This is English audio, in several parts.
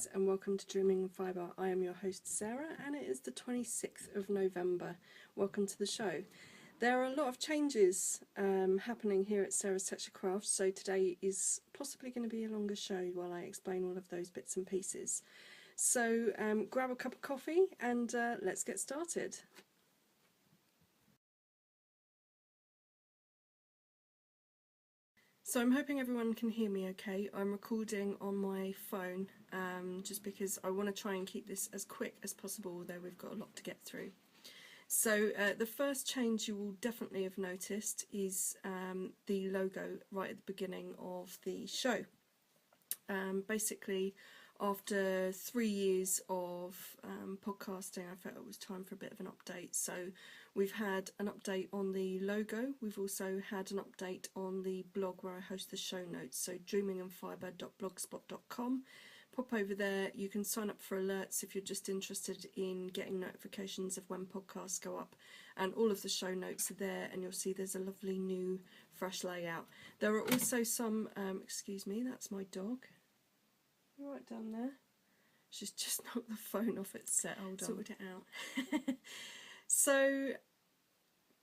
guys, and welcome to Dreaming in Fibre. I am your host Sarah, and it is the 26th of November. Welcome to the show. There are a lot of changes happening here at Sarah's Texture Crafts, so today is possibly going to be a longer show while I explain all of those bits and pieces. So grab a cup of coffee and let's get started. So I'm hoping everyone can hear me okay. I'm recording on my phone just because I want to try and keep this as quick as possible, although we've got a lot to get through. So the first change you will definitely have noticed is the logo right at the beginning of the show. Basically, after 3 years of podcasting, I felt it was time for a bit of an update. So we've had an update on the logo. We've also had an update on the blog where I host the show notes. So dreaminginfibre.blogspot.com. Pop over there. You can sign up for alerts if you're just interested in getting notifications of when podcasts go up. And all of the show notes are there, and you'll see there's a lovely new fresh layout. There are also some, excuse me, that's my dog. Right down there. She's just knocked the phone off its set. Hold on. Sorted it out. So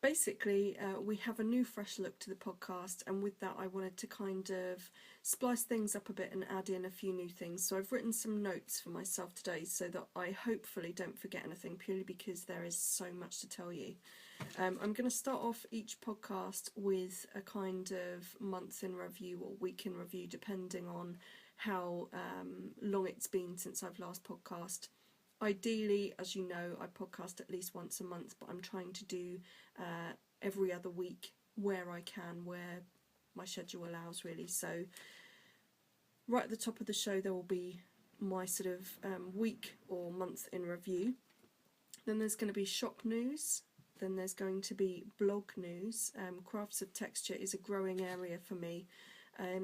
basically we have a new fresh look to the podcast, and with that I wanted to kind of splice things up a bit and add in a few new things. So I've written some notes for myself today so that I hopefully don't forget anything, purely because there is so much to tell you. I'm going to start off each podcast with a kind of month in review or week in review, depending on how long it's been since I've last podcast. Ideally, as you know, I podcast at least once a month, but I'm trying to do every other week where I can, where my schedule allows, really. So right at the top of the show there will be my sort of week or month in review. Then there's going to be shop news. Then there's going to be blog news. Crafts of texture is a growing area for me.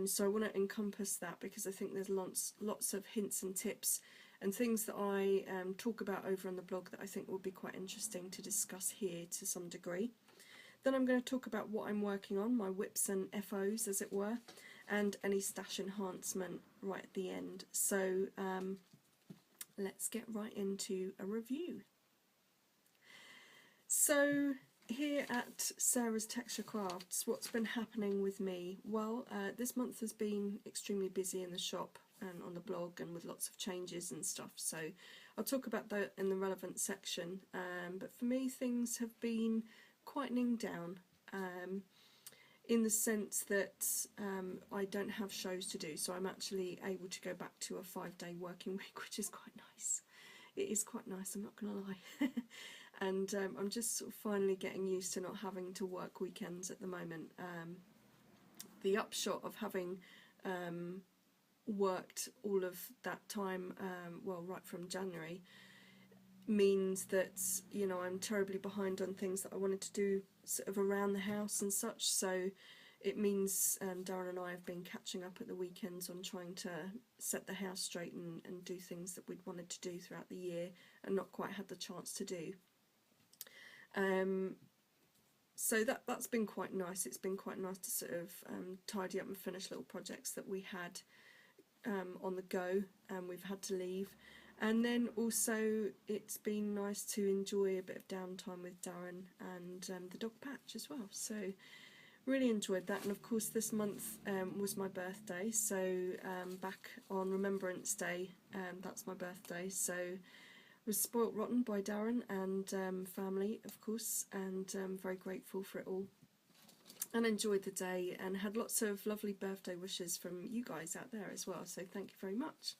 So I want to encompass that because I think there's lots of hints and tips and things that I talk about over on the blog that I think will be quite interesting to discuss here to some degree. Then I'm going to talk about what I'm working on, my whips and FOs as it were, and any stash enhancement right at the end. So let's get right into a review. So here at Sarah's Texture Crafts, what's been happening with me? Well, this month has been extremely busy in the shop and on the blog, and with lots of changes and stuff, so I'll talk about that in the relevant section. But for me, things have been quietening down in the sense that I don't have shows to do, so I'm actually able to go back to a 5-day working week, which is quite nice. It is quite nice, I'm not going to lie. And I'm just sort of finally getting used to not having to work weekends at the moment. The upshot of having worked all of that time, well, right from January, means that, you know, I'm terribly behind on things that I wanted to do sort of around the house and such. So it means Darren and I have been catching up at the weekends on trying to set the house straight and do things that we'd wanted to do throughout the year and not quite had the chance to do. So that's been quite nice. It's been quite nice to sort of tidy up and finish little projects that we had on the go and we've had to leave. And then also it's been nice to enjoy a bit of downtime with Darren and the dog Patch as well. So really enjoyed that. And of course this month was my birthday, so back on Remembrance Day, that's my birthday, so was spoilt rotten by Darren and family, of course, and very grateful for it all, and enjoyed the day and had lots of lovely birthday wishes from you guys out there as well, so thank you very much.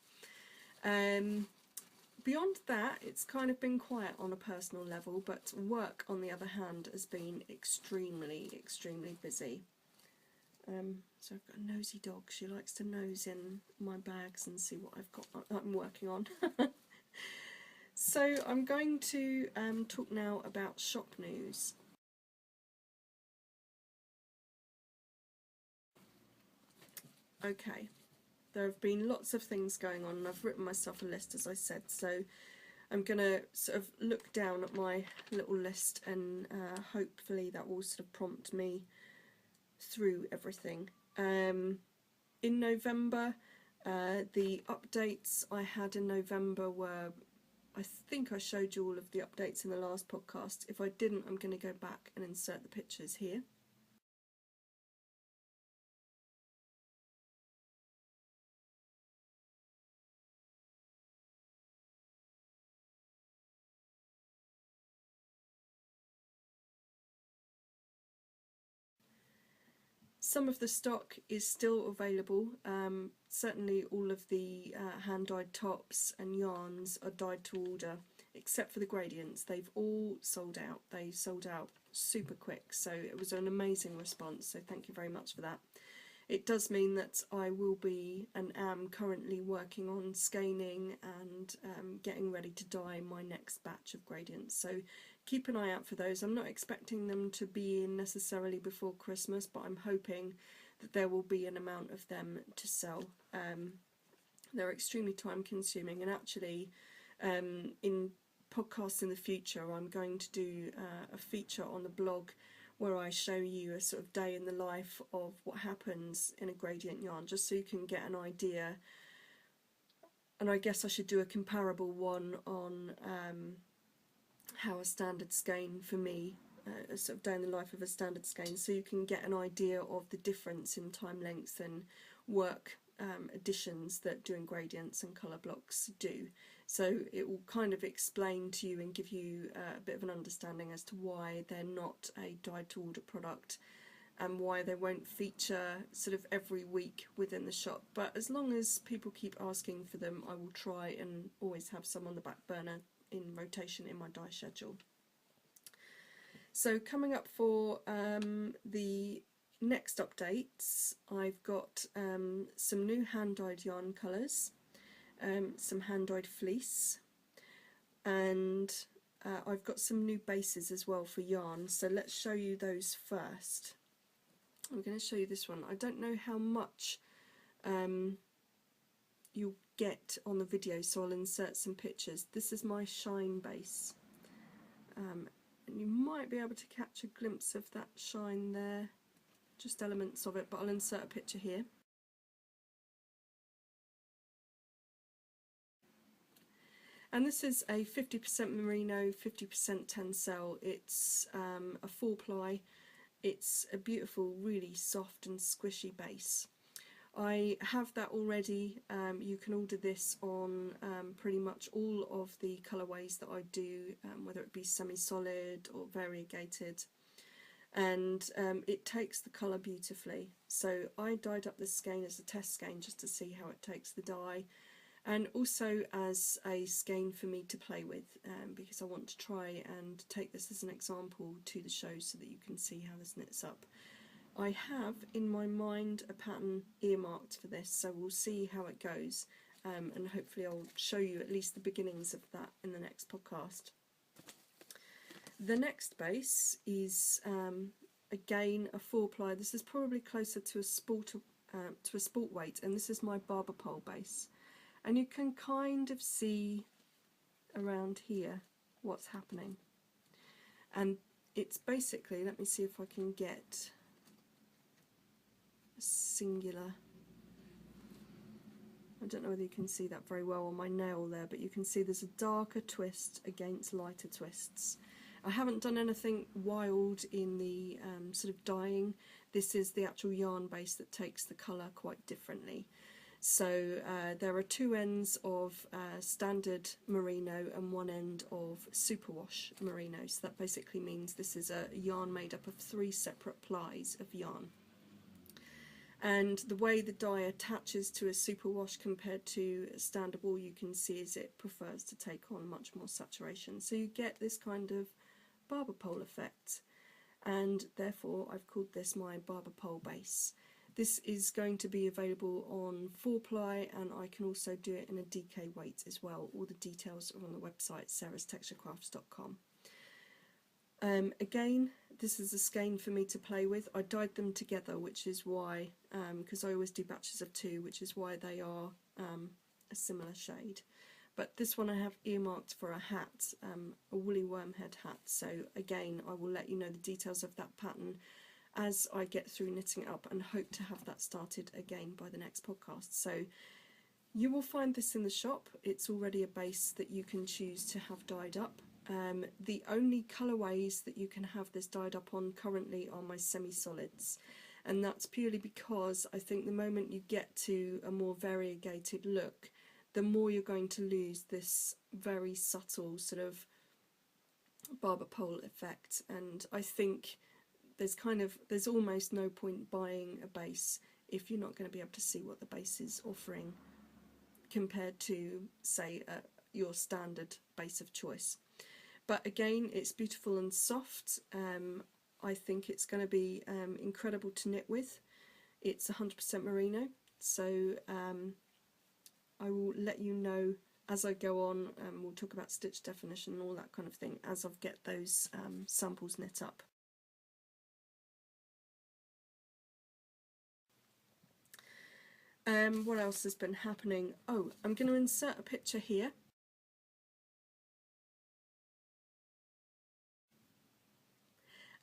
Beyond that, it's kind of been quiet on a personal level, but work on the other hand has been extremely busy. So I've got a nosy dog. She likes to nose in my bags and see what I've got that I'm working on. So I'm going to talk now about shop news. Okay, there have been lots of things going on, and I've written myself a list, as I said, so I'm going to sort of look down at my little list and hopefully that will sort of prompt me through everything. In November The updates I had in November were, I think I showed you all of the updates in the last podcast. If I didn't, I'm going to go back and insert the pictures here. Some of the stock is still available. Certainly all of the hand-dyed tops and yarns are dyed to order, except for the gradients. They've all sold out. They sold out super quick, so it was an amazing response, so thank you very much for that. It does mean that I will be and am currently working on scanning and getting ready to dye my next batch of gradients, so keep an eye out for those. I'm not expecting them to be in necessarily before Christmas, but I'm hoping that there will be an amount of them to sell. They're extremely time consuming, and actually in podcasts in the future I'm going to do a feature on the blog where I show you a sort of day in the life of what happens in a gradient yarn, just so you can get an idea. And I guess I should do a comparable one on how a standard skein for me, a sort of day in the life of a standard skein, so you can get an idea of the difference in time length and work additions that doing gradients and colour blocks do. So it will kind of explain to you and give you a bit of an understanding as to why they're not a dyed to order product and why they won't feature sort of every week within the shop. But as long as people keep asking for them, I will try and always have some on the back burner in rotation in my dye schedule. So coming up for the next updates, I've got some new hand-dyed yarn colours, some hand-dyed fleece, and I've got some new bases as well for yarn, so let's show you those first. I'm going to show you this one. I don't know how much you'll get on the video, so I'll insert some pictures. This is my shine base, and you might be able to catch a glimpse of that shine there, just elements of it, but I'll insert a picture here. And this is a 50% merino, 50% tencel. It's a 4-ply. It's a beautiful, really soft and squishy base. I have that already. You can order this on pretty much all of the colourways that I do, whether it be semi-solid or variegated. And it takes the colour beautifully. So I dyed up this skein as a test skein just to see how it takes the dye, and also as a skein for me to play with, because I want to try and take this as an example to the show so that you can see how this knits up. I have in my mind a pattern earmarked for this, so we'll see how it goes, and hopefully I'll show you at least the beginnings of that in the next podcast. The next base is again a 4-ply. This is probably closer to a sport weight, and this is my barber pole base. And you can kind of see around here what's happening. And it's basically, let me see if I can get a singular, I don't know whether you can see that very well on my nail there, but you can see there's a darker twist against lighter twists. I haven't done anything wild in the sort of dyeing. This is the actual yarn base that takes the colour quite differently. So there are 2 ends of standard merino and 1 end of superwash merino. So that basically means this is a yarn made up of 3 separate plies of yarn. And the way the dye attaches to a superwash compared to a standard wool, you can see is it prefers to take on much more saturation. So you get this kind of barber pole effect, and therefore I've called this my barber pole base. This is going to be available on 4-ply, and I can also do it in a DK weight as well. All the details are on the website sarastexturecrafts.com. Again, this is a skein for me to play with. I dyed them together, which is why, because I always do batches of 2, which is why they are a similar shade. But this one I have earmarked for a hat, a woolly wormhead hat. So again, I will let you know the details of that pattern as I get through knitting it up, and hope to have that started again by the next podcast. So You will find this in the shop. It's already a base that you can choose to have dyed up. The only colourways that you can have this dyed up on currently are my semi-solids, and that's purely because I think the moment you get to a more variegated look, the more you're going to lose this very subtle sort of barber pole effect. And I think there's almost no point buying a base if you're not going to be able to see what the base is offering compared to, say, your standard base of choice. But again, it's beautiful and soft. I think it's going to be incredible to knit with. It's 100% merino, so I will let you know as I go on. We'll talk about stitch definition and all that kind of thing as I get those samples knit up. What else has been happening? Oh, I'm going to insert a picture here.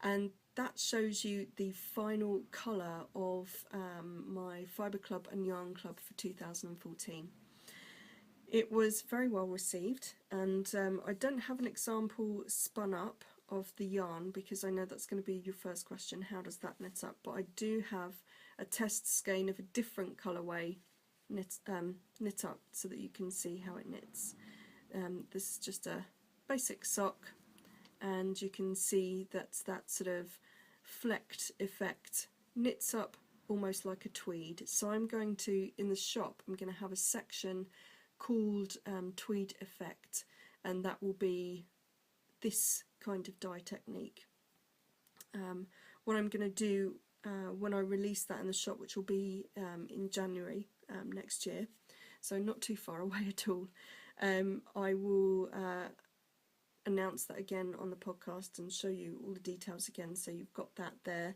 And that shows you the final colour of my Fibre Club and Yarn Club for 2014. It was very well received, and I don't have an example spun up of the yarn because I know that's going to be your first question, how does that knit up? But I do have a test skein of a different colourway knit up so that you can see how it knits. This is just a basic sock, and you can see that sort of flecked effect knits up almost like a tweed. So I'm going to, in the shop, I'm going to have a section called tweed effect, and that will be this kind of dye technique. What I'm going to do when I release that in the shop, which will be in January next year, so not too far away at all, I will announce that again on the podcast and show you all the details again, so you've got that there.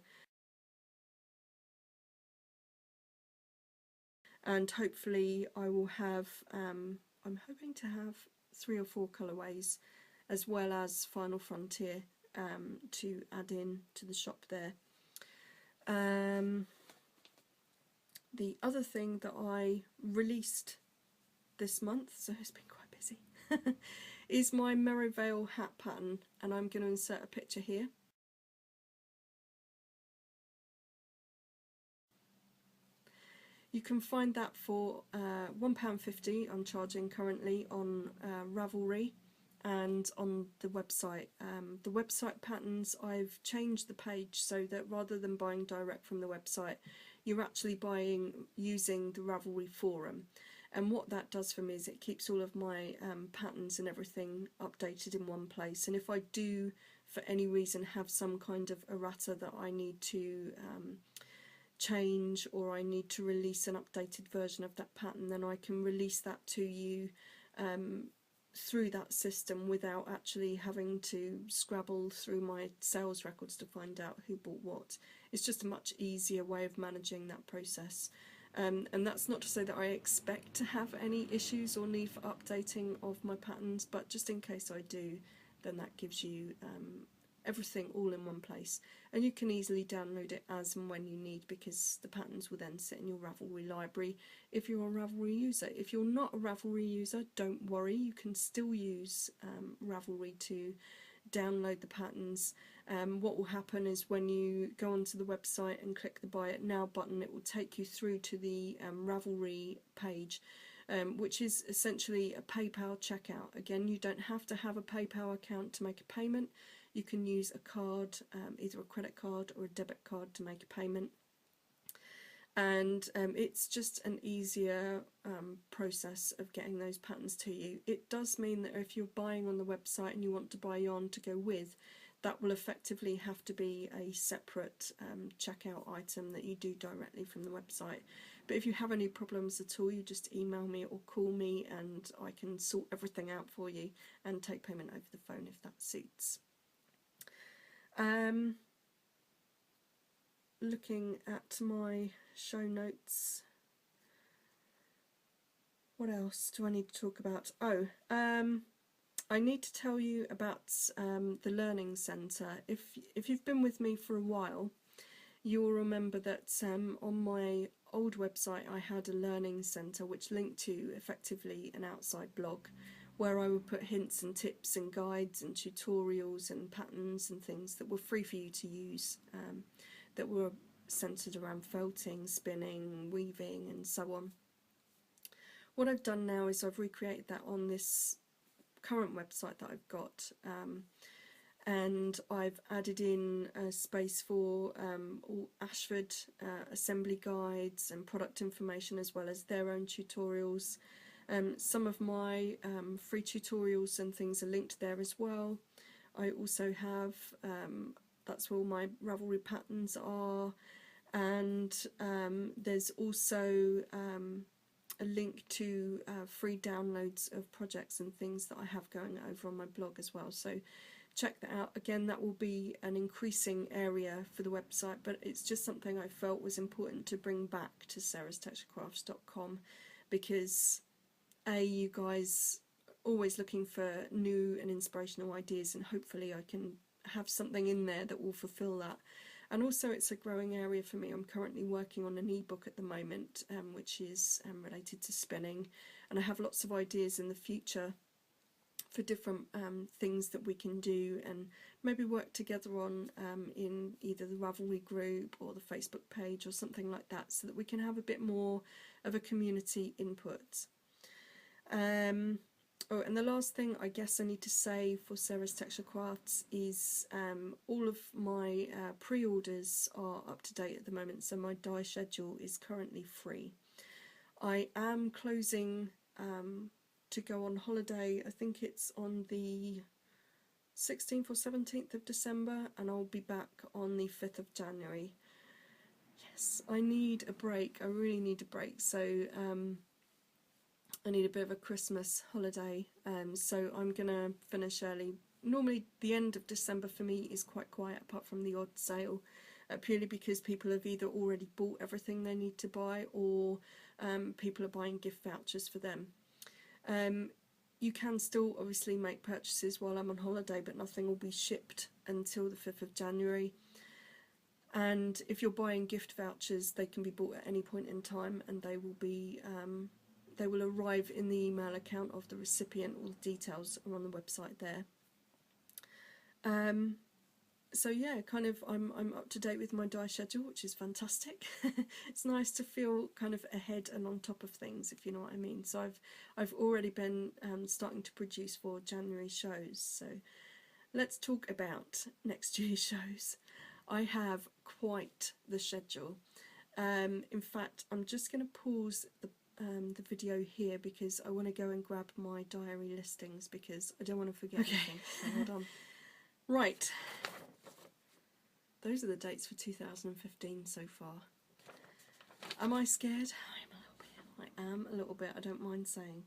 And hopefully I will have, I'm hoping to have 3 or 4 colourways as well as Final Frontier to add in to the shop there. The other thing that I released this month, so it's been quite busy, is my Merivale hat pattern, and I'm going to insert a picture here. You can find that for £1.50 I'm charging currently on Ravelry and on the website. The website patterns, I've changed the page so that rather than buying direct from the website, you're actually buying using the Ravelry forum. And what that does for me is it keeps all of my patterns and everything updated in one place. And if I do, for any reason, have some kind of errata that I need to change, or I need to release an updated version of that pattern, then I can release that to you through that system without actually having to scrabble through my sales records to find out who bought what. It's just a much easier way of managing that process. And that's not to say that I expect to have any issues or need for updating of my patterns, but just in case I do, then that gives you everything all in one place, and you can easily download it as and when you need, because the patterns will then sit in your Ravelry library if you're a Ravelry user. If you're not a Ravelry user, don't worry, you can still use Ravelry to download the patterns. What will happen is when you go onto the website and click the Buy It Now button, it will take you through to the Ravelry page, which is essentially a PayPal checkout. Again, you don't have to have a PayPal account to make a payment. You can use a card, either a credit card or a debit card, to make a payment. And it's just an easier process of getting those patterns to you. It does mean that if you're buying on the website and you want to buy yarn to go with, that will effectively have to be a separate checkout item that you do directly from the website. But if you have any problems at all, you just email me or call me and I can sort everything out for you and take payment over the phone if that suits. Looking at my show notes, what else do I need to talk about? Oh, I need to tell you about the Learning Centre. If you've been with me for a while, you will remember that on my old website I had a learning centre which linked to effectively an outside blog where I would put hints and tips and guides and tutorials and patterns and things that were free for you to use, that were centred around felting, spinning, weaving and so on. What I've done now is I've recreated that on this current website that I've got, and I've added in a space for all Ashford assembly guides and product information, as well as their own tutorials. Some of my free tutorials and things are linked there as well. I also have, that's where all my Ravelry patterns are, and there's also a link to free downloads of projects and things that I have going over on my blog as well. So check that out. Again, that will be an increasing area for the website, but it's just something I felt was important to bring back to sarastexturecrafts.com, because you guys are always looking for new and inspirational ideas, and hopefully I can have something in there that will fulfill that. And also it's a growing area for me. I'm currently working on an ebook at the moment, which is related to spinning, and I have lots of ideas in the future for different things that we can do and maybe work together on in either the Ravelry group or the Facebook page or something like that, so that we can have a bit more of a community input. Oh, and the last thing I guess I need to say for Sara's Texture Crafts is all of my pre-orders are up to date at the moment, so my die schedule is currently free. I am closing to go on holiday. I think it's on the 16th or 17th of December, and I'll be back on the 5th of January. Yes, I need a break. I really need a break. So I need a bit of a Christmas holiday, so I'm gonna finish early. Normally the end of December for me is quite quiet, apart from the odd sale, purely because people have either already bought everything they need to buy, or people are buying gift vouchers for them. You can still obviously make purchases while I'm on holiday, but nothing will be shipped until the 5th of January. And if you're buying gift vouchers, they can be bought at any point in time, and they will be they will arrive in the email account of the recipient. All the details are on the website there. So yeah, kind of I'm up to date with my die schedule, which is fantastic. It's nice to feel kind of ahead and on top of things, if you know what I mean. So I've already been starting to produce for January shows. So let's talk about next year's shows. I have quite the schedule. In fact, I'm just going to pause the video here because I want to go and grab my diary listings, because I don't want to forget anything. So hold on. Right, those are the dates for 2015 so far. Am I scared? I am a little bit, I don't mind saying.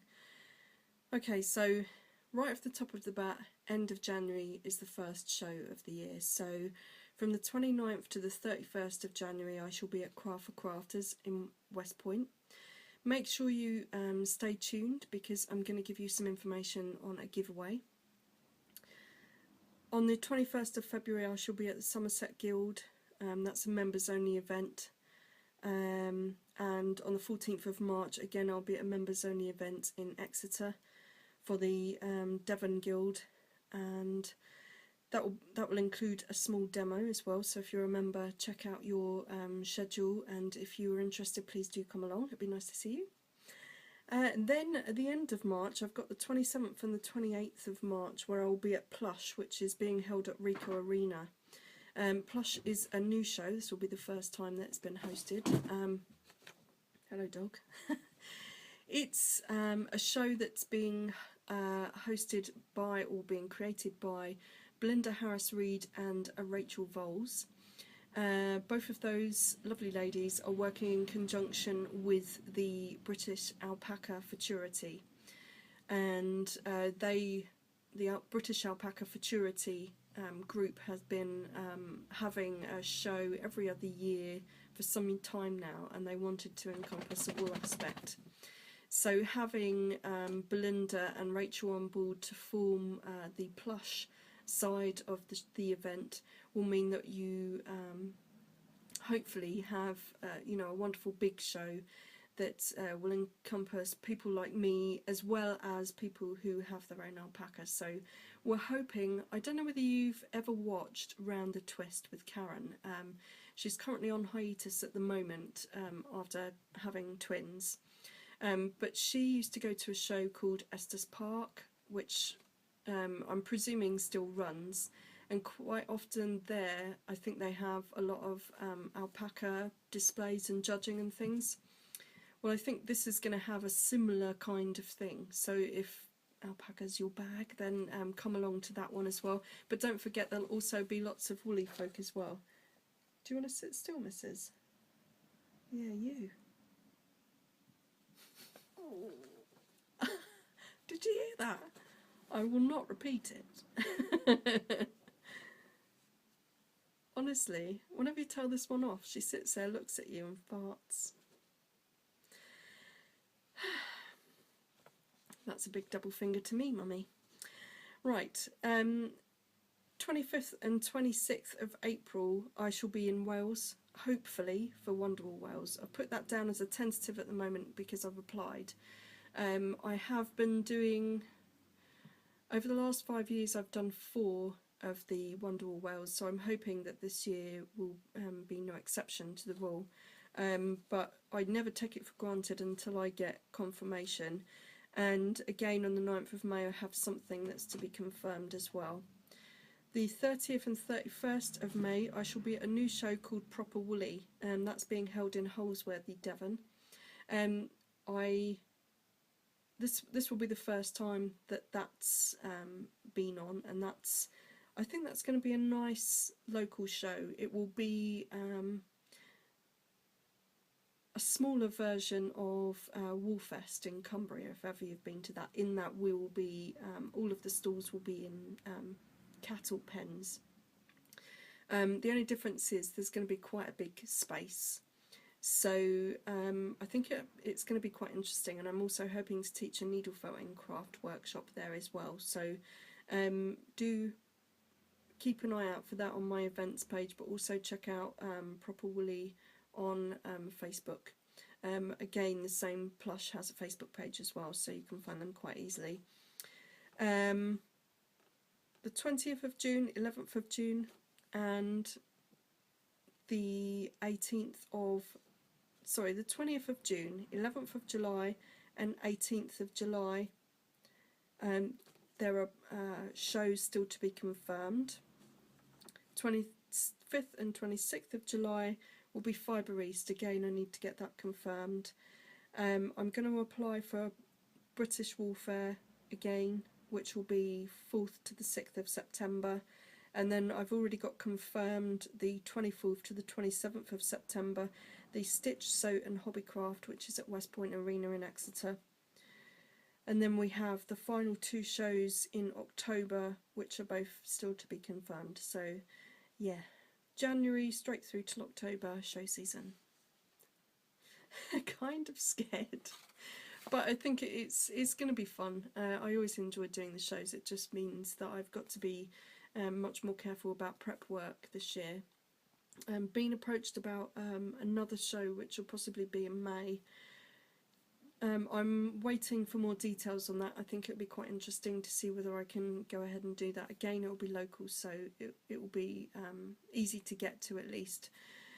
Okay, so right off the top of the bat, end of January is the first show of the year. So from the 29th to the 31st of January I shall be at Craft for Crafters in West Point. Make sure you stay tuned, because I'm going to give you some information on a giveaway. On the 21st of February I shall be at the Somerset Guild, that's a members only event, and on the 14th of March again I'll be at a members only event in Exeter for the Devon Guild, and that will include a small demo as well. So if you're a member, check out your schedule, and if you are interested, please do come along. It'd be nice to see you. And then at the end of March, I've got the 27th and the 28th of March, where I'll be at Plush, which is being held at Rico Arena. Plush is a new show. This will be the first time that it's been hosted. Hello, dog. It's a show that's being hosted by, or being created by, Belinda Harris-Reed and Rachel Voles. Both of those lovely ladies are working in conjunction with the British Alpaca Futurity, and the British Alpaca Futurity group has been having a show every other year for some time now, and they wanted to encompass a wool aspect. So having Belinda and Rachel on board to form the Plush side of the event will mean that you hopefully have you know, a wonderful big show that will encompass people like me as well as people who have their own alpaca. So we're hoping, I don't know whether you've ever watched Round the Twist with Karen. She's currently on hiatus at the moment after having twins. But she used to go to a show called Estes Park, which I'm presuming still runs. And quite often there, I think they have a lot of alpaca displays and judging and things. Well, I think this is going to have a similar kind of thing. So if alpaca's your bag, then come along to that one as well. But don't forget, there'll also be lots of woolly folk as well. Do you want to sit still, Mrs.? Yeah, you. Did you hear that? I will not repeat it. Honestly, whenever you tell this one off, she sits there, looks at you and farts. That's a big double finger to me, Mummy. Right, 25th and 26th of April, I shall be in Wales, hopefully, for Wonderwall Wales. I've put that down as a tentative at the moment because I've applied. I have been doing, over the last 5 years, I've done 4 of the Wonderwall Wales, so I'm hoping that this year will be no exception to the rule. But I never take it for granted until I get confirmation. And again, on the 9th of May, I have something that's to be confirmed as well. The 30th and 31st of May, I shall be at a new show called Proper Woolly, and that's being held in Holsworthy, Devon. This will be the first time that that's been on, and I think that's going to be a nice local show. It will be a smaller version of Woolfest in Cumbria, if ever you've been to that. In that, we will be all of the stalls will be in cattle pens. The only difference is there's going to be quite a big space, so I think it's going to be quite interesting. And I'm also hoping to teach a needle felting craft workshop there as well. So do keep an eye out for that on my events page, but also check out Proper Woolly on Facebook. Again, the same plush has a Facebook page as well, so you can find them quite easily. The 20th of June, 11th of June, and the 20th of June, 11th of July, and 18th of July. There are shows still to be confirmed. 25th and 26th of July will be Fibre East. Again, I need to get that confirmed. I'm going to apply for British Wool Fair again, which will be 4th to the 6th of September. And then I've already got confirmed the 24th to the 27th of September, the Stitch, Sew and Hobbycraft, which is at West Point Arena in Exeter. And then we have the final 2 shows in October, which are both still to be confirmed. So, yeah, January straight through till October show season. Kind of scared, but I think it's going to be fun. I always enjoy doing the shows. It just means that I've got to be much more careful about prep work this year. Being approached about another show which will possibly be in May. I'm waiting for more details on that. I think it'll be quite interesting to see whether I can go ahead and do that. Again, it'll be local, so it will be easy to get to at least.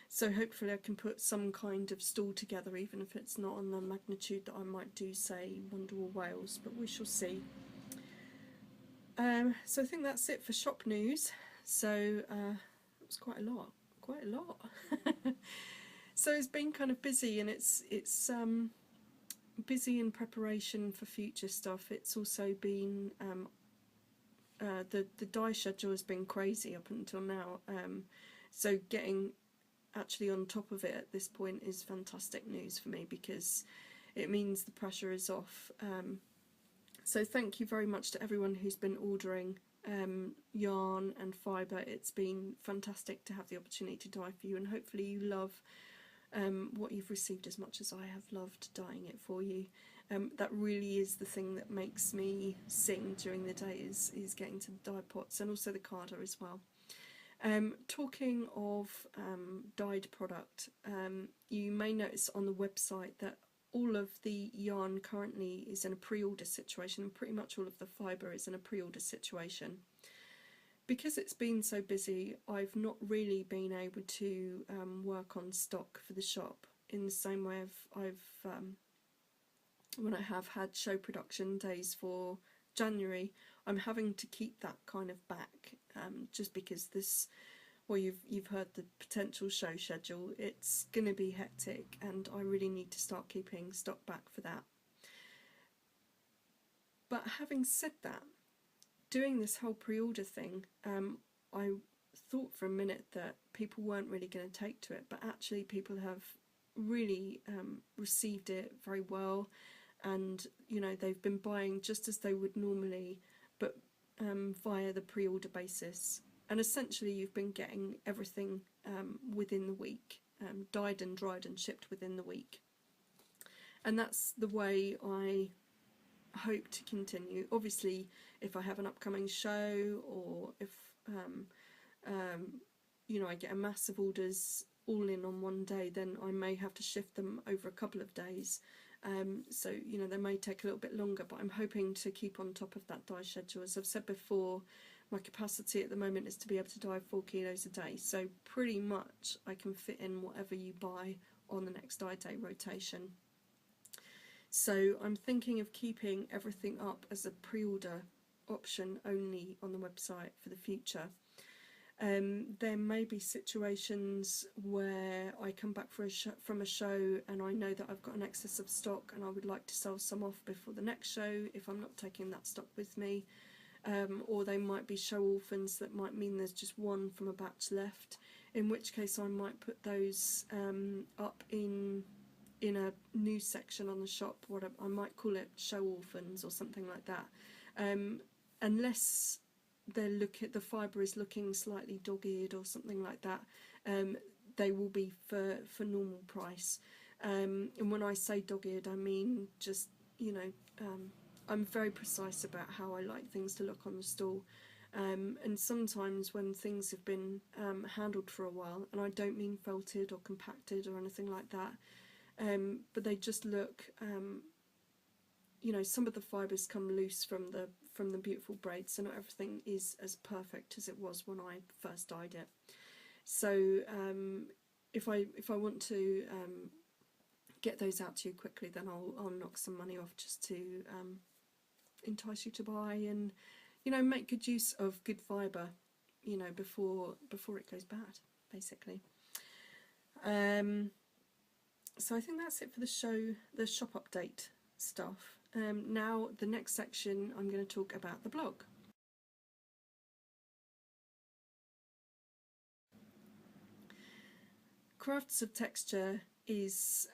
So hopefully I can put some kind of stall together, even if it's not on the magnitude that I might do, say, Wonderwall Wales, but we shall see. So I think that's it for shop news. So it was quite a lot. So it's been kind of busy, and it's busy in preparation for future stuff. It's also been the dye schedule has been crazy up until now, so getting actually on top of it at this point is fantastic news for me, because it means the pressure is off. So thank you very much to everyone who's been ordering yarn and fibre. It's been fantastic to have the opportunity to dye for you, and hopefully you love what you've received as much as I have loved dyeing it for you. That really is the thing that makes me sing during the day, is getting to the dye pots, and also the carder as well. Talking of dyed product, you may notice on the website that all of the yarn currently is in a pre-order situation, and pretty much all of the fibre is in a pre-order situation. Because it's been so busy, I've not really been able to work on stock for the shop in the same way I've when I have had show production days for January. I'm having to keep that kind of back, just because this, well, you've heard the potential show schedule. It's going to be hectic, and I really need to start keeping stock back for that. But having said that, doing this whole pre-order thing, I thought for a minute that people weren't really going to take to it, but actually people have really received it very well, and you know, they've been buying just as they would normally, but via the pre-order basis. And essentially you've been getting everything within the week, dyed and dried and shipped within the week. And that's the way I hope to continue. Obviously, if I have an upcoming show, or if you know, I get a mass of orders all in on one day, then I may have to shift them over a couple of days. So you know, they may take a little bit longer, but I'm hoping to keep on top of that dye schedule. As I've said before, my capacity at the moment is to be able to dye 4 kilos a day, so pretty much I can fit in whatever you buy on the next dye day rotation. So I'm thinking of keeping everything up as a pre-order option only on the website for the future. There may be situations where I come back from a show and I know that I've got an excess of stock and I would like to sell some off before the next show if I'm not taking that stock with me. Or they might be show orphans that might mean there's just one from a batch left, in which case I might put those up in a new section on the shop. What I might call it show orphans or something like that, unless the fibre is looking slightly dog-eared or something like that. They will be for normal price, and when I say dog-eared, I mean just, you know, I'm very precise about how I like things to look on the stall, and sometimes when things have been handled for a while, and I don't mean felted or compacted or anything like that, but they just look, you know, some of the fibres come loose from the beautiful braids, so not everything is as perfect as it was when I first dyed it. So if I want to get those out to you quickly, then I'll knock some money off just to entice you to buy, and you know, make good use of good fibre, you know, before it goes bad, basically. So I think that's it for the shop update stuff. Now the next section, I'm going to talk about the blog. Crafts of Texture is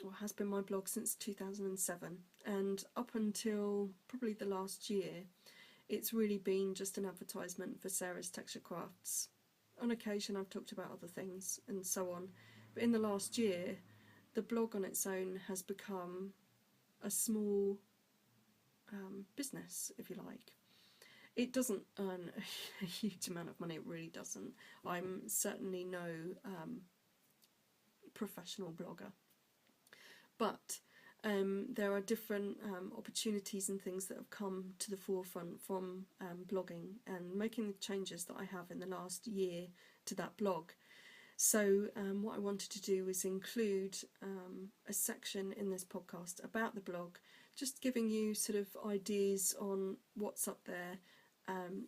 or has been my blog since 2007, and up until probably the last year it's really been just an advertisement for Sara's Texture Crafts. On occasion I've talked about other things and so on, but in the last year the blog on its own has become a small business, if you like. It doesn't earn a huge amount of money, it really doesn't. I'm certainly no professional blogger, but there are different opportunities and things that have come to the forefront from blogging and making the changes that I have in the last year to that blog. So what I wanted to do was include a section in this podcast about the blog, just giving you sort of ideas on what's up there,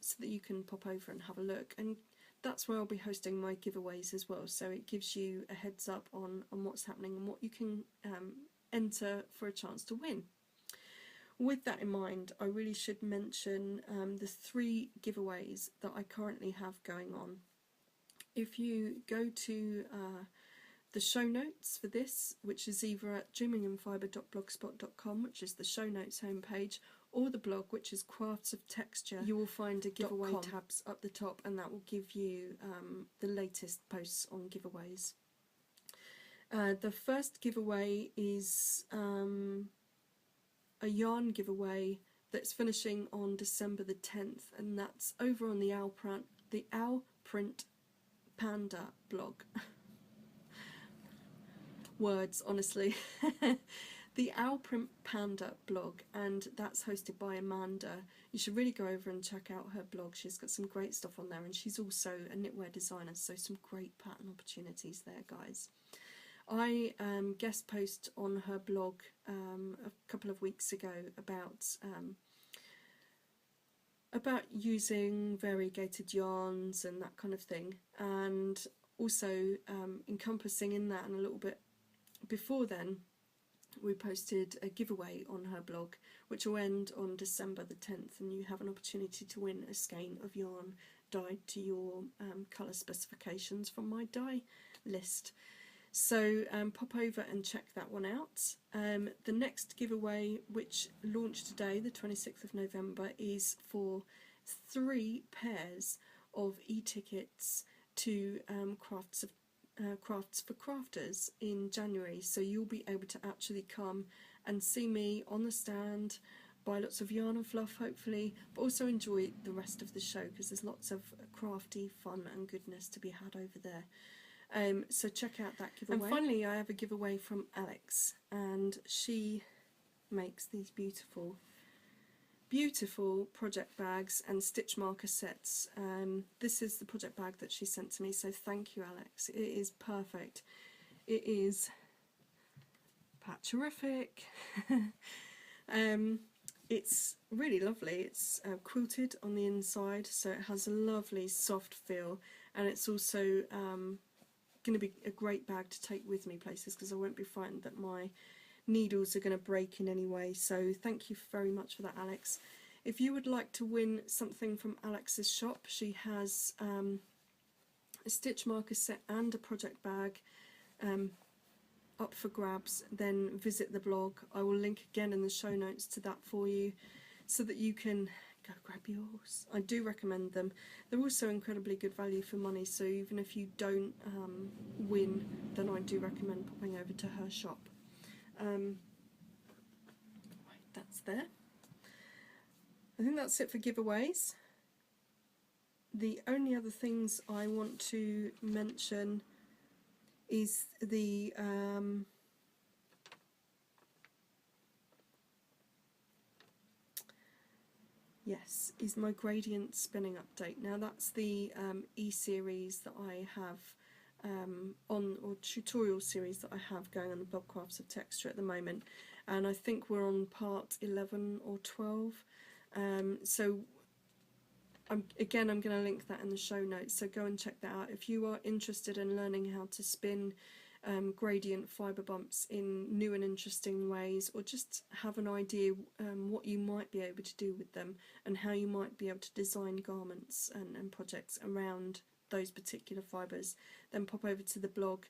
so that you can pop over and have a look. And that's where I'll be hosting my giveaways as well, so it gives you a heads up on what's happening and what you can enter for a chance to win. With that in mind, I really should mention the 3 giveaways that I currently have going on. If you go to the show notes for this, which is either at dreamingandfibre.blogspot.com, which is the show notes homepage, or the blog, which is Crafts of Texture, you will find a giveaway tabs up the top, and that will give you the latest posts on giveaways. The first giveaway is a yarn giveaway that's finishing on December the 10th, and that's over on the the Owl Print Panda blog. Words, honestly. The Owl Print Panda blog, and that's hosted by Amanda. You should really go over and check out her blog. She's got some great stuff on there, and she's also a knitwear designer, so some great pattern opportunities there, guys. I guest post on her blog a couple of weeks ago about using variegated yarns and that kind of thing, and also encompassing in that, and a little bit before then, we posted a giveaway on her blog, which will end on December the 10th, and you have an opportunity to win a skein of yarn dyed to your colour specifications from my dye list. So pop over and check that one out. The next giveaway, which launched today, the 26th of November, is for 3 pairs of e-tickets to Crafts for Crafters in January. So you'll be able to actually come and see me on the stand, buy lots of yarn and fluff hopefully, but also enjoy the rest of the show, because there's lots of crafty fun and goodness to be had over there. So check out that giveaway. And finally, I have a giveaway from Alex, and she makes these beautiful project bags and stitch marker sets. This is the project bag that she sent to me, so thank you, Alex. It is perfect. It is patcherific. It's really lovely. It's quilted on the inside, so it has a lovely soft feel, and it's also going to be a great bag to take with me places, because I won't be frightened that my needles are going to break in any way. So thank you very much for that, Alex. If you would like to win something from Alex's shop, she has a stitch marker set and a project bag up for grabs, then visit the blog. I will link again in the show notes to that for you, so that you can go grab yours. I do recommend them. They're also incredibly good value for money, so even if you don't win, then I do recommend popping over to her shop. That's there. I think that's it for giveaways. The only other things I want to mention is the is my gradient spinning update. Now that's the e-series that I have or tutorial series that I have going on the blog Crafts of Texture at the moment, and I think we're on part 11 or 12. So I'm going to link that in the show notes, so go and check that out if you are interested in learning how to spin gradient fibre bumps in new and interesting ways, or just have an idea what you might be able to do with them, and how you might be able to design garments and projects around those particular fibres. Then pop over to the blog,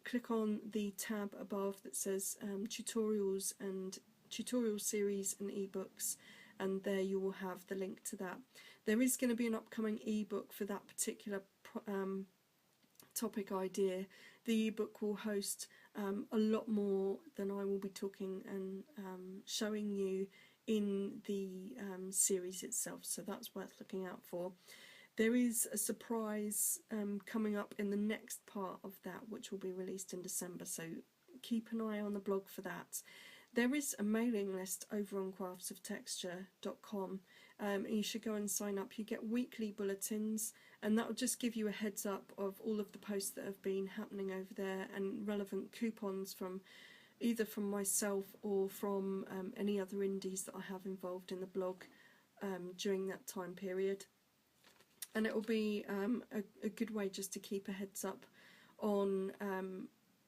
click on the tab above that says tutorials and tutorial series and ebooks, and there you will have the link to that. There is going to be an upcoming ebook for that particular topic idea. The ebook will host a lot more than I will be talking and showing you in the series itself, so that's worth looking out for. There is a surprise coming up in the next part of that, which will be released in December, so keep an eye on the blog for that. There is a mailing list over on craftsofTexture.com, and you should go and sign up. You get weekly bulletins, and that will just give you a heads up of all of the posts that have been happening over there, and relevant coupons from either from myself or from any other indies that I have involved in the blog during that time period. And it will be a good way just to keep a heads up on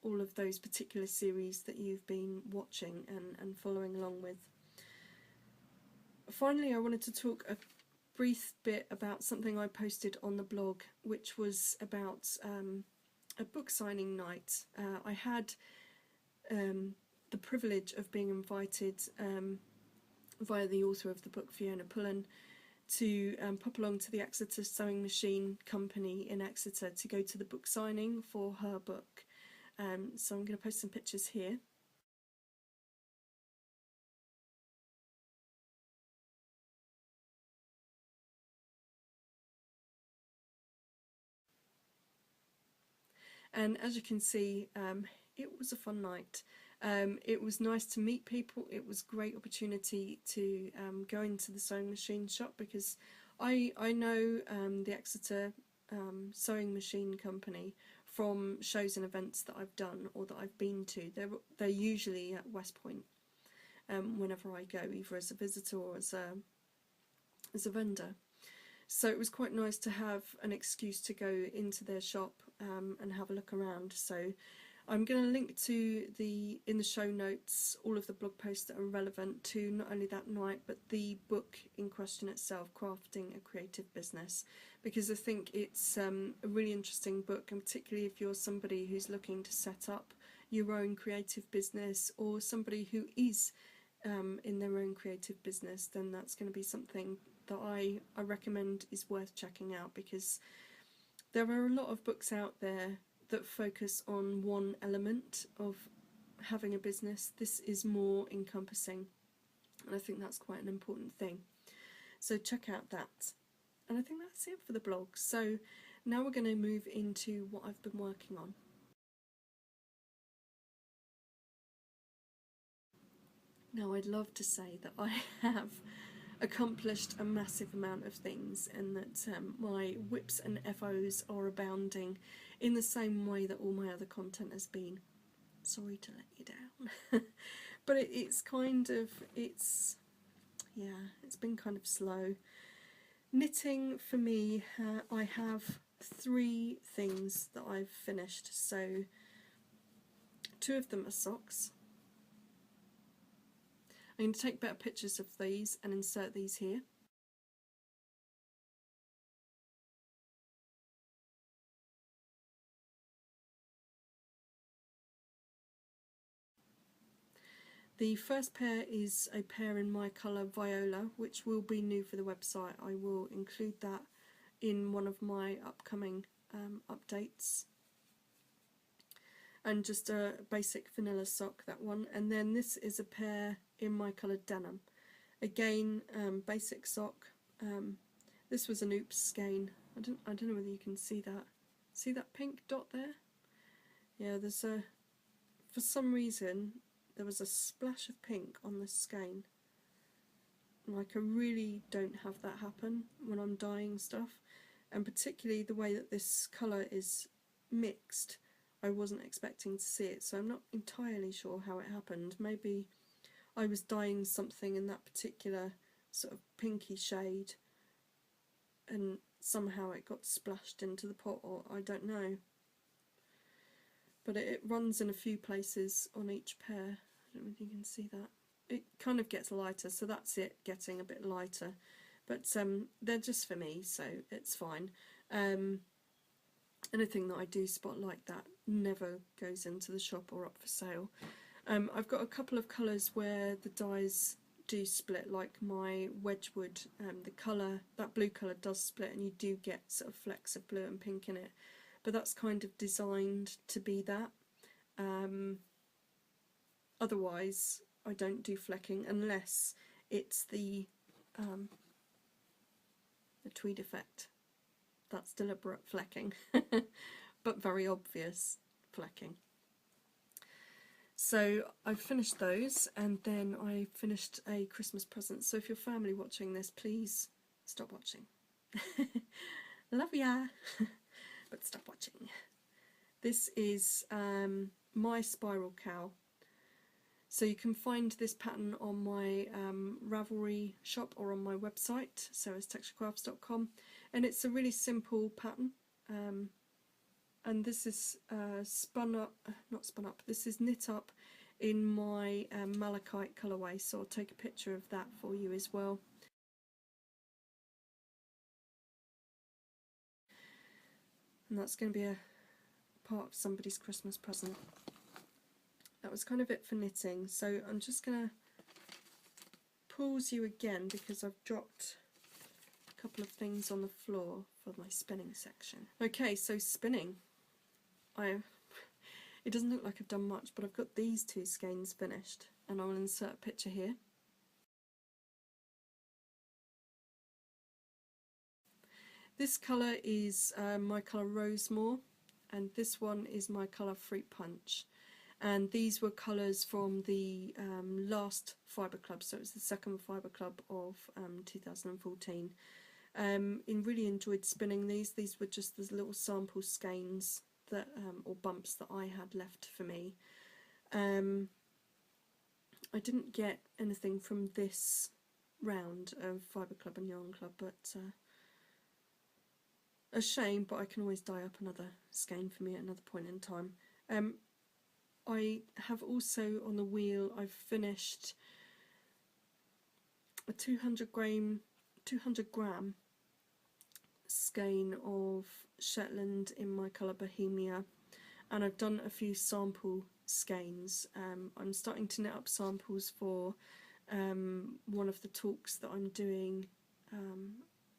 all of those particular series that you've been watching and following along with. Finally, I wanted to talk a brief bit about something I posted on the blog, which was about a book signing night. I had the privilege of being invited via the author of the book, Fiona Pullen, to pop along to the Exeter Sewing Machine Company in Exeter to go to the book signing for her book. So I'm going to post some pictures here. And as you can see, it was a fun night. It was nice to meet people. It was a great opportunity to go into the sewing machine shop, because I know the Exeter sewing machine company from shows and events that I've done or that I've been to. They're usually at West Point whenever I go, either as a visitor or as a vendor. So it was quite nice to have an excuse to go into their shop and have a look around. So I'm going to link to in the show notes all of the blog posts that are relevant to not only that night but the book in question itself, Crafting a Creative Business, because I think it's a really interesting book, and particularly if you're somebody who's looking to set up your own creative business, or somebody who is in their own creative business, then that's going to be something that I recommend is worth checking out, because there are a lot of books out there that focus on one element of having a business. This is more encompassing, and I think that's quite an important thing. So check out that. And I think that's it for the blog. So now we're going to move into what I've been working on. Now, I'd love to say that I have accomplished a massive amount of things, and that my whips and FOs are abounding in the same way that all my other content has been. Sorry to let you down. But it's been kind of slow. Knitting for me, I have 3 things that I've finished. So 2 of them are socks. I'm going to take better pictures of these and insert these here. The first pair is a pair in my colour Viola, which will be new for the website. I will include that in one of my upcoming updates. And just a basic vanilla sock, that one. And then this is a pair in my colour Denim. Again, basic sock. This was an Oops skein. I don't know whether you can see that. See that pink dot there? Yeah, for some reason there was a splash of pink on this skein. Like, I really don't have that happen when I'm dyeing stuff, and particularly the way that this colour is mixed, I wasn't expecting to see it, so I'm not entirely sure how it happened. Maybe I was dyeing something in that particular sort of pinky shade and somehow it got splashed into the pot, or I don't know. But it runs in a few places on each pair. I don't know if you can see that. It kind of gets lighter, so that's it getting a bit lighter. But they're just for me, so it's fine. Anything that I do spot like that never goes into the shop or up for sale. I've got a couple of colours where the dyes do split, like my Wedgwood, the colour, that blue colour does split and you do get sort of flecks of blue and pink in it. But that's kind of designed to be that. Otherwise, I don't do flecking unless it's the tweed effect. That's deliberate flecking, but very obvious flecking. So I've finished those, and then I finished a Christmas present. So if you're family watching this, please stop watching. Love ya! But stop watching. This is my spiral cowl. So you can find this pattern on my Ravelry shop or on my website, sarastexturecrafts.com, and it's a really simple pattern. And this is this is knit up in my malachite colourway, so I'll take a picture of that for you as well. And that's going to be a part of somebody's Christmas present. That was kind of it for knitting, so I'm just going to pause you again because I've dropped a couple of things on the floor for my spinning section. Okay, so spinning. It doesn't look like I've done much, but I've got these 2 skeins finished, and I'll insert a picture here. This colour is my colour Rosemore, and this one is my colour Fruit Punch. And these were colours from the last Fibre Club, so it was the second Fibre Club of 2014. Really enjoyed spinning these. These were just the little sample skeins that, or bumps that I had left for me. I didn't get anything from this round of Fibre Club and Yarn Club, but a shame, but I can always dye up another skein for me at another point in time. I have also on the wheel, I've finished a 200 gram skein of Shetland in my colour Bohemia, and I've done a few sample skeins. I'm starting to knit up samples for one of the talks that I'm doing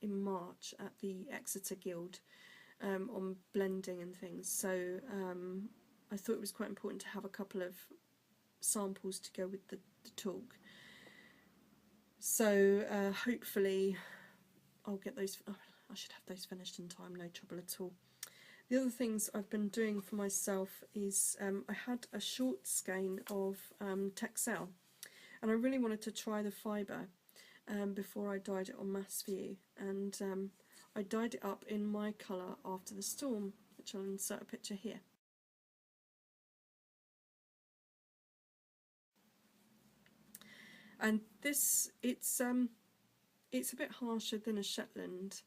in March at the Exeter Guild on blending and things, so I thought it was quite important to have a couple of samples to go with the talk. So hopefully I'll get those. Oh, I should have those finished in time, no trouble at all. The other things I've been doing for myself is I had a short skein of Texel, and I really wanted to try the fibre before I dyed it on Mass View, and I dyed it up in my colour After the Storm, which I'll insert a picture here. And this, it's a bit harsher than a Shetland,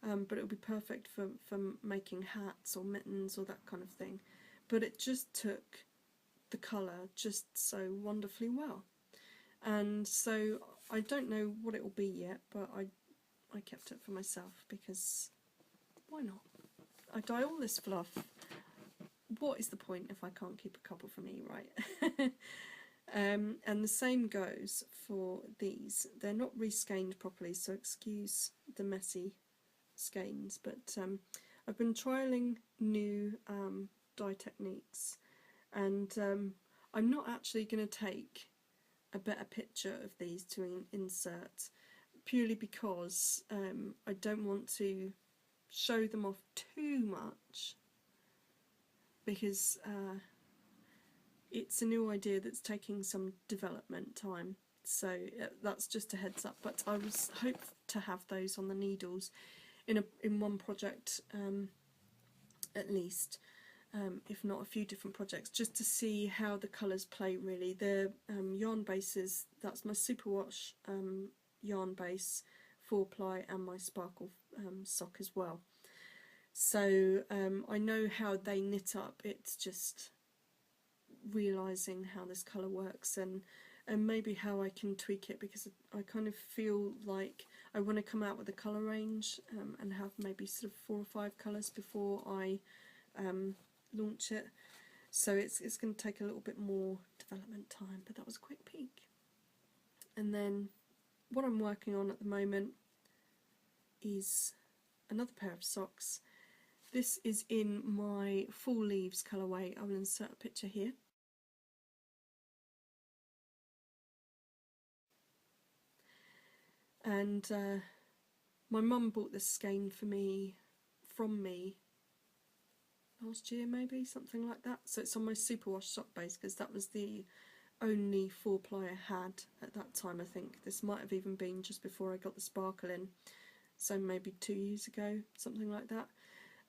but it'll be perfect for making hats or mittens or that kind of thing. But it just took the colour just so wonderfully well. And so I don't know what it will be yet, but I kept it for myself because why not? I dye all this fluff. What is the point if I can't keep a couple for me, right? And the same goes for these. They're not reskeined properly, so excuse the messy skeins, but I've been trialling new dye techniques, and I'm not actually going to take a better picture of these to insert, purely because I don't want to show them off too much, because it's a new idea that's taking some development time, so that's just a heads up. But I was hoping to have those on the needles in one project at least, if not a few different projects, just to see how the colours play really. The yarn bases, that's my superwash yarn base 4-ply and my sparkle sock as well. So I know how they knit up, it's just realising how this colour works and maybe how I can tweak it, because I kind of feel like I want to come out with a colour range and have maybe sort of 4 or 5 colours before I launch it. So it's going to take a little bit more development time, but that was a quick peek. And then what I'm working on at the moment is another pair of socks. This is in my Fall Leaves colourway. I will insert a picture here. And my mum bought this skein for me, from me, last year maybe, something like that. So it's on my superwash sock base, because that was the only 4-ply I had at that time, I think. This might have even been just before I got the sparkle in, so maybe 2 years ago, something like that.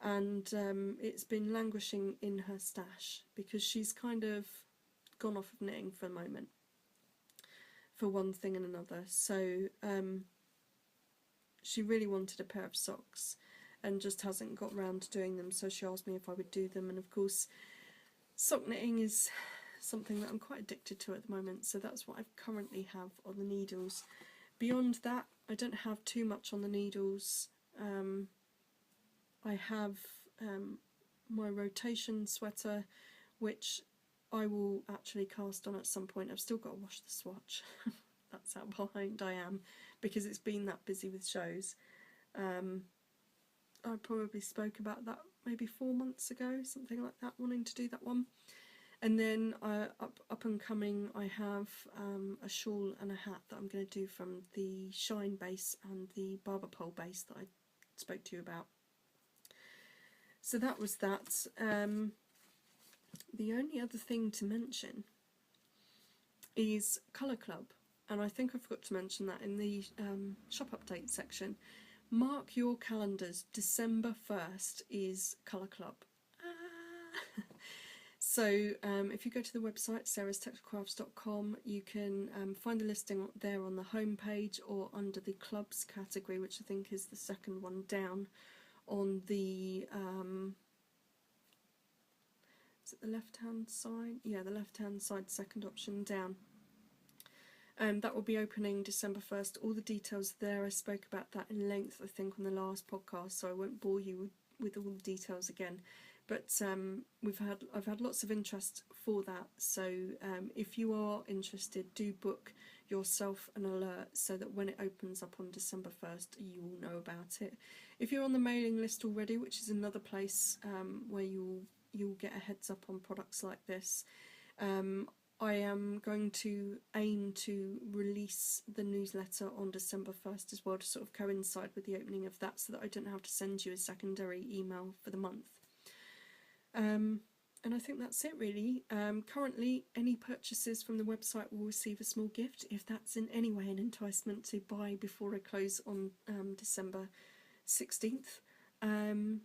And it's been languishing in her stash, because she's kind of gone off of knitting for the moment, for one thing and another. So she really wanted a pair of socks and just hasn't got round to doing them, so she asked me if I would do them. And of course, sock knitting is something that I'm quite addicted to at the moment, so that's what I currently have on the needles. Beyond that, I don't have too much on the needles. I have my rotation sweater, which I will actually cast on at some point. I've still got to wash the swatch. That's how behind I am, because it's been that busy with shows. I probably spoke about that maybe 4 months ago, something like that, wanting to do that one. And then up and coming, I have a shawl and a hat that I'm going to do from the Shine base and the Barber Pole base that I spoke to you about. So that was that. The only other thing to mention is Colour Club, and I think I forgot to mention that in the shop update section. Mark your calendars, December 1st is Colour Club. So if you go to the website sarastextilecrafts.com, you can find the listing there on the home page or under the clubs category, which I think is the second one down on the is it the left hand side? Yeah, the left hand side, second option down. That will be opening December 1st. All the details there. I spoke about that in length, I think, on the last podcast, so I won't bore you with all the details again. But I've had lots of interest for that. So if you are interested, do book yourself an alert so that when it opens up on December 1st, you will know about it. If you're on the mailing list already, which is another place where you'll get a heads up on products like this. I am going to aim to release the newsletter on December 1st as well, to sort of coincide with the opening of that, so that I don't have to send you a secondary email for the month. And I think that's it really. Currently, any purchases from the website will receive a small gift, if that's in any way an enticement to buy before I close on December 16th. And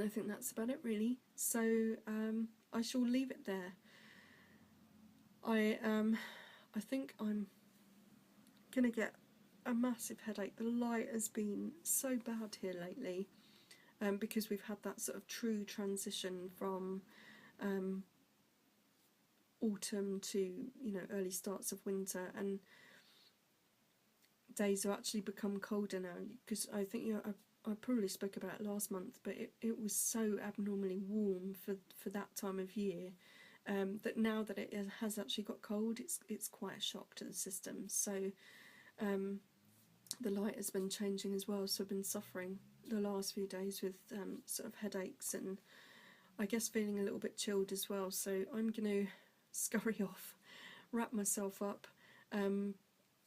I think that's about it really. So I shall leave it there. I think I'm gonna get a massive headache. The light has been so bad here lately, because we've had that sort of true transition from autumn to early starts of winter, and days have actually become colder now. Because I think I probably spoke about it last month, but it was so abnormally warm for that time of year. That now that it has actually got cold, it's quite a shock to the system. So the light has been changing as well, so I've been suffering the last few days with sort of headaches and I guess feeling a little bit chilled as well. So I'm going to scurry off, wrap myself up,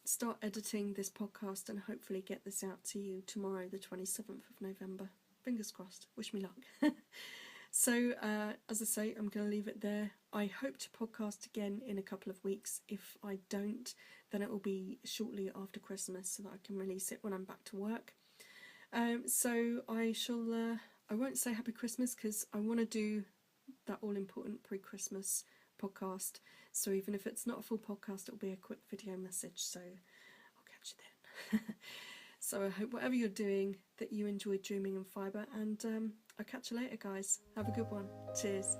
start editing this podcast and hopefully get this out to you tomorrow, the 27th of November. Fingers crossed. Wish me luck. So, as I say, I'm going to leave it there. I hope to podcast again in a couple of weeks. If I don't, then it will be shortly after Christmas so that I can release it when I'm back to work. So I won't say Happy Christmas because I want to do that all-important pre-Christmas podcast. So even if it's not a full podcast, it'll be a quick video message. So I'll catch you then. So I hope whatever you're doing that you enjoyed dreaming in fibre, and I'll catch you later guys. Have a good one. Cheers.